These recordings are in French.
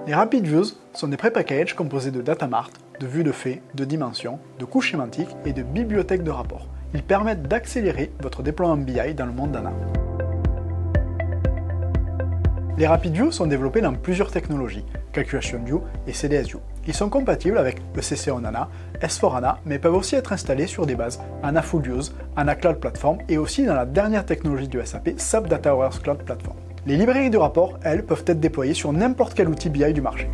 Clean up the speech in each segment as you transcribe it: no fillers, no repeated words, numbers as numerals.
Les Rapid Views sont des pré-packages composés de datamart, de vues de faits, de dimensions, de couches schématiques et de bibliothèques de rapports. Ils permettent d'accélérer votre déploiement BI dans le monde d'ANA. Les Rapid Views sont développés dans plusieurs technologies, Calculation View et CDS View. Ils sont compatibles avec ECC on ANA, S4HANA, mais peuvent aussi être installés sur des bases ANA Full Views, ANA Cloud Platform et aussi dans la dernière technologie du SAP, SAP Data Warehouse Cloud Platform. Les librairies de rapports, elles, peuvent être déployées sur n'importe quel outil BI du marché.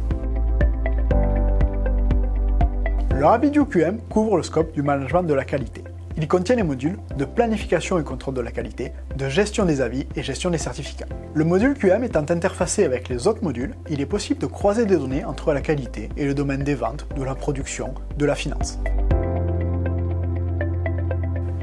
Le RapidView QM couvre le scope du management de la qualité. Il contient les modules de planification et contrôle de la qualité, de gestion des avis et gestion des certificats. Le module QM étant interfacé avec les autres modules, il est possible de croiser des données entre la qualité et le domaine des ventes, de la production, de la finance.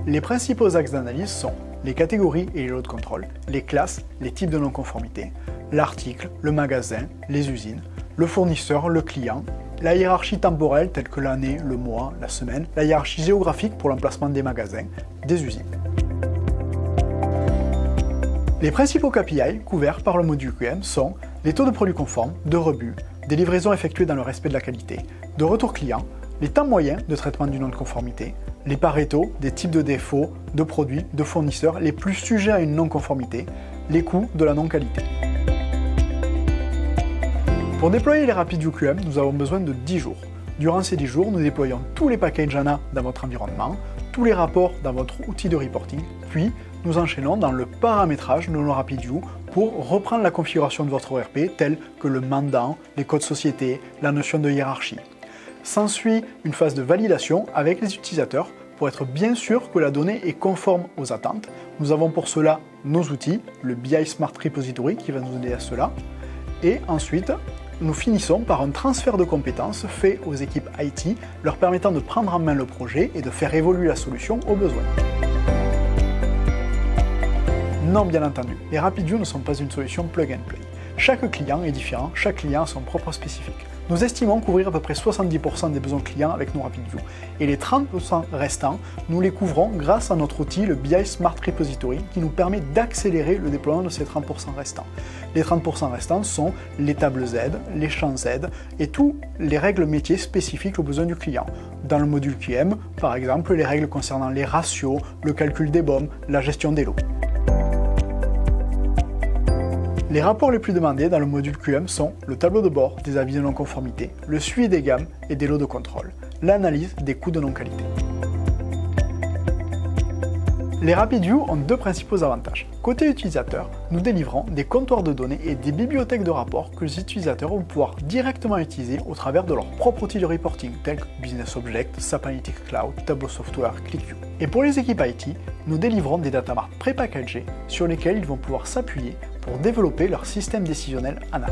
Les principaux axes d'analyse sont les catégories et les lots de contrôle, les classes, les types de non-conformité, l'article, le magasin, les usines, le fournisseur, le client, la hiérarchie temporelle telle que l'année, le mois, la semaine, la hiérarchie géographique pour l'emplacement des magasins, des usines. Les principaux KPI couverts par le module QM sont les taux de produits conformes, de rebut, des livraisons effectuées dans le respect de la qualité, de retour client, les temps moyens de traitement du non-conformité, les Pareto, des types de défauts, de produits, de fournisseurs les plus sujets à une non-conformité, les coûts de la non-qualité. Pour déployer les RapidView QM, nous avons besoin de 10 jours. Durant ces 10 jours, nous déployons tous les packages ANA dans votre environnement, tous les rapports dans votre outil de reporting, puis nous enchaînons dans le paramétrage de nos RapidView pour reprendre la configuration de votre ERP telle que le mandant, les codes société, la notion de hiérarchie. S'ensuit une phase de validation avec les utilisateurs pour être bien sûr que la donnée est conforme aux attentes. Nous avons pour cela nos outils, le BI Smart Repository qui va nous aider à cela, et ensuite nous finissons par un transfert de compétences fait aux équipes IT, leur permettant de prendre en main le projet et de faire évoluer la solution au besoin. Non, bien entendu, les RapidView ne sont pas une solution plug and play. Chaque client est différent, chaque client a son propre spécifique. Nous estimons couvrir à peu près 70% des besoins clients avec nos RapidView, et les 30% restants, nous les couvrons grâce à notre outil, le BI Smart Repository, qui nous permet d'accélérer le déploiement de ces 30% restants. Les 30% restants sont les tables Z, les champs Z, et toutes les règles métiers spécifiques aux besoins du client. Dans le module QM, par exemple, les règles concernant les ratios, le calcul des BOM, la gestion des lots. Les rapports les plus demandés dans le module QM sont le tableau de bord des avis de non-conformité, le suivi des gammes et des lots de contrôle, l'analyse des coûts de non-qualité. Les RapidView ont deux principaux avantages. Côté utilisateur, nous délivrons des comptoirs de données et des bibliothèques de rapports que les utilisateurs vont pouvoir directement utiliser au travers de leur propre outil de reporting, tels que Business Object, SAP Analytics Cloud, Tableau Software, ClickView. Et pour les équipes IT, nous délivrons des datamart pré-packagés sur lesquels ils vont pouvoir s'appuyer pour développer leur système décisionnel ANA.